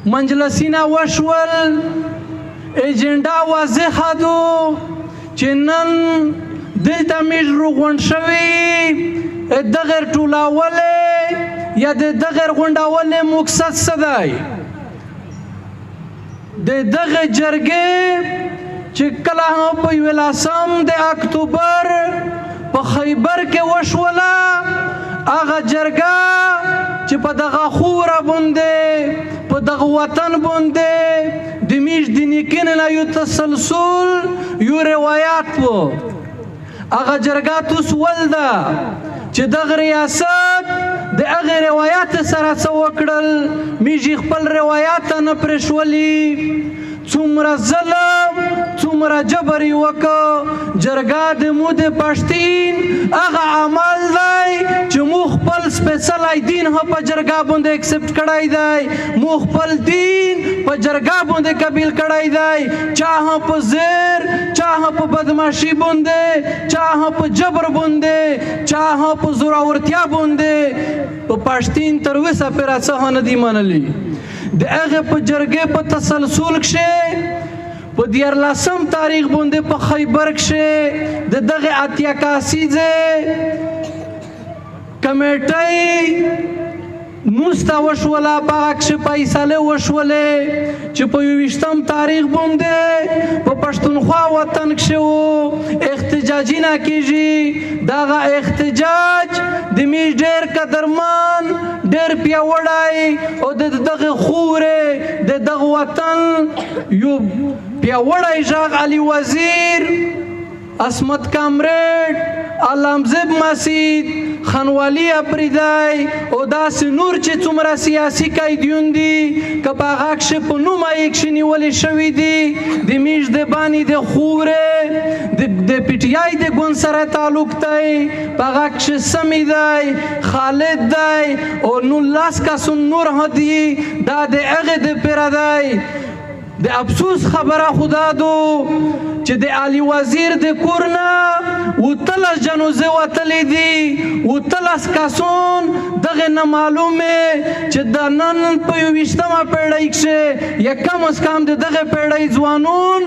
مجلسونه وشول، اجنډا واضحه ده چې نن دلته موږ راغونډ شوي دغه ټولولې یا د دغه غونډولې مقصد څه دی؟ د دغه جرګې چې کله هم په 11 د اکتوبر په خیبر کې وشوله، هغه جرګه چې په دغه خوره باندې په دغه وطن باندې د میش د نیکونو نه یو تسلسل یو روایات و، هغه جرګه اوس ولده چې دغه ریاست د هغې روایات سره څه وکړل، میږي خپل روایات نه پرېښولي، څومره ظلم څومره جبر یې وکړه. جرګه د مو د پښتین هغه عمل دی چې مو خپل سپېڅلی دین هم په جرګه باندې اکسپټ کړی دی، مو خپل دین په جرګه باندې قبیل کړی دی، چا هم په زیر، چا هم په بدماشي باندې، چا هم په جبر باندې، چا هم په زورورتیا باندې په پښتین تر اوسه پرې څه نه دي منلي. د هغې په جرګې په تسلسل کښې په 14 تاریخ باندې په خیبر کښې د دغې اتیا کسیزې کمیټۍ نوسته وشوله، په هغه کښې فیصلې وشولې چې په 21 تاریخ باندې په پښتونخوا وطن کښې و احتجاجونه کېږي. دغه احتجاج د میږ ډېر قدرمن، ډېر پیاوړی او د دغه خورې د دغه وطن یو پیاوړی غږ علي وزیر، عصمت کامرېډ، علامزب مسید، خانوالي اپریدی او داسې نور چې څومره سیاسي قیدیون دي که په هغه کښې په نوم یې کښې نیولې شوي دي، د میږ د بانې د خورې د پي ټي آی د ګوند سره تعلق دی، په هغه کښې سمې دی، خالد دی او 19 کسان نور هم دي، دا د هغې دپاره دی. د افسوس خبره خو دا ده چې د علي وزیر د کور نه 19 جنازې وتلې دي، 19 کسان دغې نه معلومې چې د نن په 21مه پېړۍ کښې یا کم از کم د دغې پېړۍ ځوانان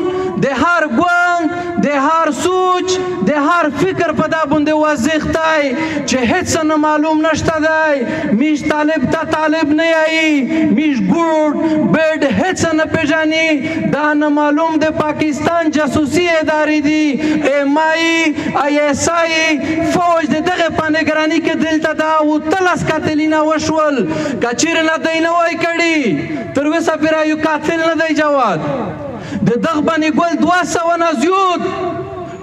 د هر ګوند، د هر سوچ، د هر فکر په دا باندې واضح دی چې هېڅ نه معلوم نشته دی. میش طالب ته طالب نه یایي، میش ګوډ بیډ هېڅ نه پېژني، دا نه معلوم د پاکستان جاسوسي ادارې دي، ایم آی ایس آی فوج د دغې په نګراني کې دلته دا 19 قاتلینه وشول. که چیرې نه دی نه وای کړي تر اوسه پرې یو قاتل نه دی جواد. د دغه بني ګل 200 نه زیات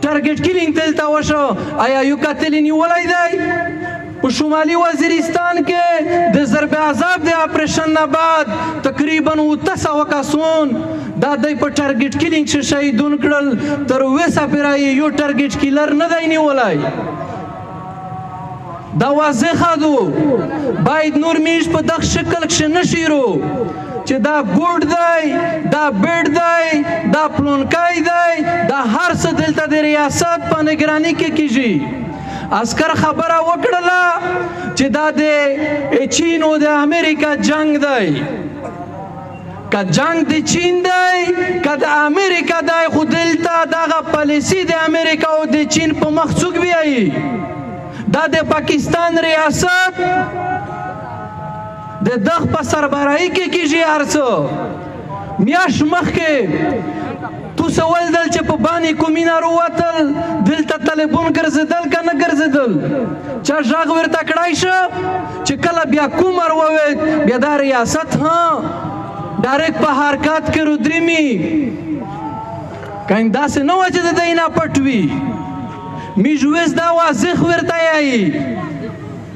ټارګټ کیلینګ دلته وشو، آیا یو قاتل یې نیولی دی؟ په شمالي وزیرستان کې د ضرب عذاب د اپریشن نه بعد تقریبا 900 کسان دا دی په ټارګټ کیلینګ کښې شهیدون کړل، تر اوسه پرې یو ټارګټ کیلر نه دی نیولی. دا واضحه ده، باید نور میږ په دغه شکل کښې نه شیرو چې دا ګوډ دی، دا بیډ دی، دا پلونکی دی، دا هر څه دلته د ریاست په نګراني کې کېږي. عسکر خبره وکړله چې دا د چین او د امریکا جنگ دی، که جنگ د چین دی که د امریکا دی، خو دلته دغه پالیسي د امریکا او د چین په مخ څوک بیایي؟ دا د پاکستان ریاست د دغه په سربراهي کې کېږي. هر څه میاشت مخکې توسه ولدل چې په بانې کومینه راووتل، دلته طالبان ګرځېدل که نه ګرځېدل؟ چا غږ ورته کړی شه چې کله بیا کومر وویل بیا دا ریاست ډایرکټ په حرکت کې رودرېمي؟ که داسې نه وه چې د دی نه پټ وي. میږ اوس دا واضح ورته یایي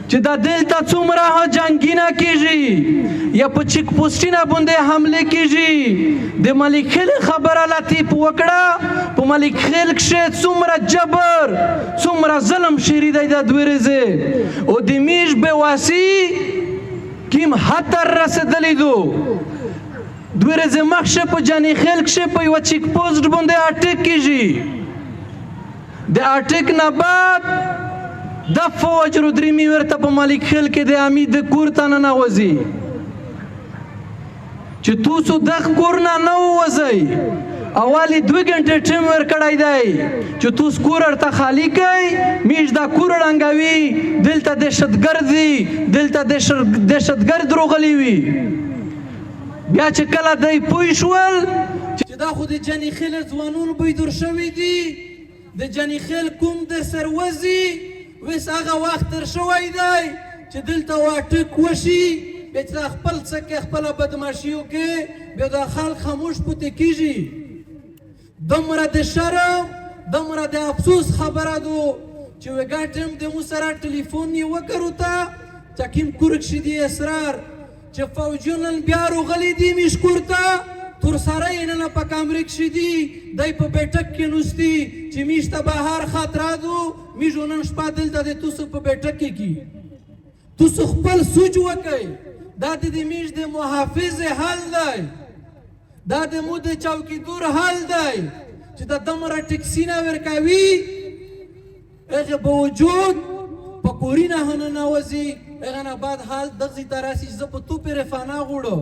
چې دا دلته څومره جنګونه کېږي یا په چیک پوسټونه باندې حملې کېږي. د ملک خیل خبره لطیف وکړه، په ملک خیل کښې څومره جبر څومره ظلم شیري دی دا 2 ورځې، او د میږ بېواسي کیم حد ته رسېدلی دو. 2 ورځې مخکې په جاني خیل کښې په یوه چیک پوسټ باندې اټک کېږي. د اټک نه بعد د فوج رودرېمي ورته په ملک خیل کې د امید د کور ته ننوځي. چې تاسو دغه کور نه نه ووځئ اوالی 2 غنټې ټیم ورکړی دی چې تاسو کور ورته خالي کړئ میش دا کور ړنګوي دلته دهشتګرد دي دلته دهشتګرد روغلی وي بیا چې کله دی پوه شول چې دا خو د جني خیل ځوانون بیدور شوي دي د جني خیل کوم د سروزي وس هغه وخت تر شوی دی چې دلته واټک وشي بیا چې خپل څه کې خپله بدماشي وکړي بیا دا خلک خاموش پاتې کېږي دومره د شرم دومره د افسوس خبره ده چې وګټم د مو سره ټلیفون یې وکړو ته چې کوم کورک شي اسرار چې فوجیون بیا روغلي دي مشکور ته تر سره یې نن په کامرې کښې دي دی په بیټک کې نوستي چې میش ته بهر خاطره دو میشو نن شپه دلته د تاسو په بیټک کې کی تاسو خپل سوچ وکئ دا د میش د محافظ حل دی دا د مو د چوکیدور حل دی چې د دومره ټکسي نه ورکوي هغه باوجود په کوري نه ننوځي هغه نه بعد حال دغسې ته راسي چې زه په تو پرې فنا غوړو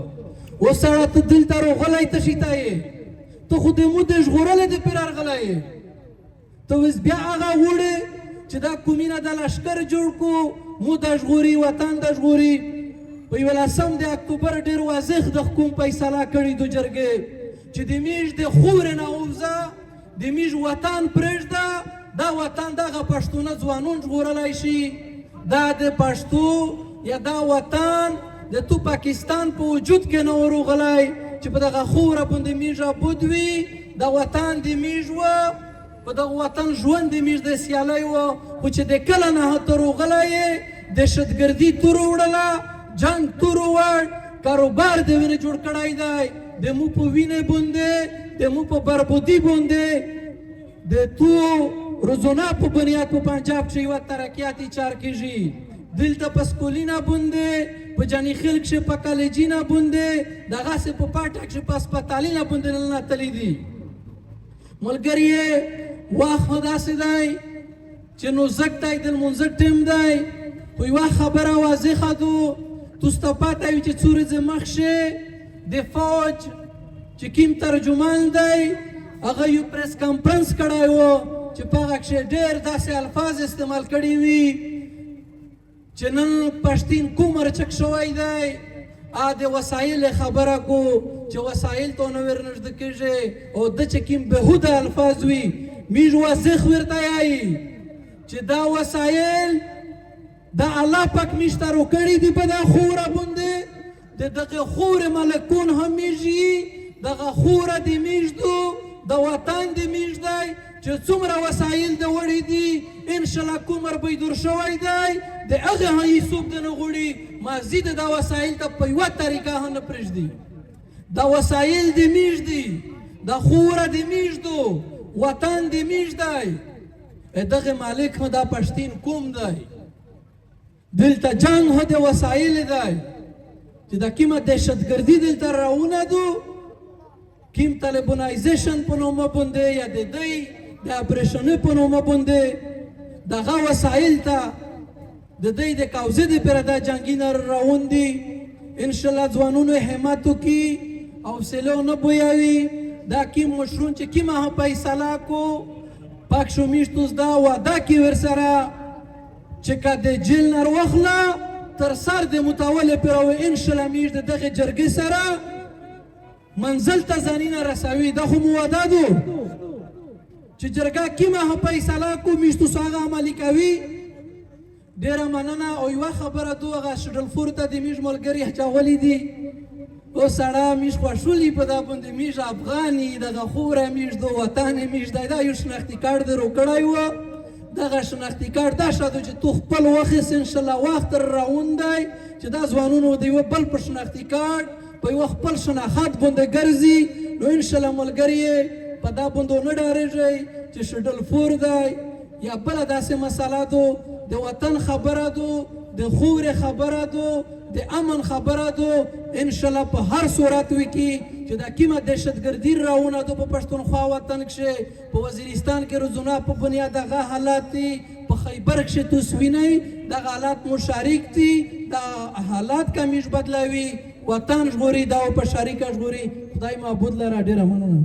اوس سړی ته دلته راغلی تشي ته یې ته خو د مو د ژغورلې د پرې راغلی یې ته اوس بیا هغه وړې چې دا کومینه د لشکر جوړ کړو مو د ژغوري وطن د ژغوري په 11 د اکتوبر ډېر واضح د حکوم فیصله کړې د جرګې چې د میش د خورې نه ووځه د میش وطن پرېږده دا وطن دغه پښتونه ځوانون ژغورلی شي دا د پښتو یا دا وطن د تو پاکستان په وجود کې نه وروغلی چې په دغه خوره باندې میش ابود وي دا وطن د میش و په دغه وطن ژوند د میش د سیالۍ و خو چې د کله نه ته روغلی یې دهشتګردي تور وړله جنگ تور وړ کاروبار د وینې جوړ کړی دی د مو په وینې باندې د مو په بربودي باندې د تو روزانه په بنیاد په پنجاب کښې یوه ترقیاتي چار کېږي دلته په سکولینه باندې په جاني خیل کښې په کالجینه باندې دغسې په پاټه کښې په هسپتالینه باندې ننوتلي دي ملګري وخت خو داسې دی چې نوزک دی د لمونځک ټیم دی خو یوه خبره واضحه ده تاسو ته پته وي چې څو ورځې مخکې د فوج چې کوم ترجمان دی هغه یو پریس کانفرنس کړی و چې په هغه کښې ډېر داسې الفاظ استعمال کړي وي چې نن پښتین کوم رچک شوی دی د وسایل خبره کو چې وسایل ته نه ورنږدې کېږي او د چې کوم بهوده الفاظ وي میږ واضح ورته یایي چې دا وسایل دا الله پاک میش ته روکړي دي په دا خوره باندې د دغه خورې ملکون هم میږي دغه خوره د میش دو د وطن د میش دی چې څومره وسایل د وړي دي انشاءالله کومر بیدور شوی دی د هغې هم هیڅوک د نه غواړي مازید دا وسایل ته په یوه طریقه هم نه پرېږدي دا وسایل د میش دي دا خوره د میش دو وطن د میش دی دغه مالک هم دا پښتین کوم دی دلته جنگ هم د وسایل دی چې دا کومه دهشتګردي دلته راونه دو کوم طالبانایزیشن په نومه باندې یا د دوی د اپریشنې په نومه باندې دغه وسایل ته د دوی د کوزې دپاره دا جنګونه روان دي انشاءالله ځوانونو همت وکړي حوصله ونه بویوي دا کوم مشرون چې کومه هم فیصله کو پاک شو میشت اوس دا وعده کوي ورسره چې که د جیل نه راوخله تر سر د متولې پرې انشاءالله میش د دغې جرګې سره منزل ته ځانونه رسوي دا خو مو وعده ده چې جرګه کومه هم فیصله کو میشت اوس هغه عملي کوي ډېره مننه او یوه خبره ده هغه شډلفور ته د میش ملګري اچولی دي او سړی میش خوښولي په دا باندې میش افغاني دغه خوره میش ده وطن میش دی دا یو شناختي کارت در وکړی و دغه شناختي کارت دا ښه ده چې تو خپل واخیست انشاءالله وخت تر روان دی چې دا ځوانونو د یوه بل په شناختي کارت په یوه خپل شناخت باندې ګرځي نو انشاءالله ملګري په دا باندې ونه ډارېږئ چې شډلفور دی یا بله داسې مسله ده د وطن خبره ده د خورې خبره ده د امن خبره ده انشاءالله په هر صورت وکړي چې دا کومه دهشتګردي راونه ده په پښتونخوا وطن کښې په وزیرستان کې روزانه په بنیاد دغه حالات دي په خیبر کښې تاسو وینئ دغه حالات مشارک دي دا حالات که میش بدلوي وطن ژغوري دا په شریکه ژغوري خدای معبود لره ډیره مننه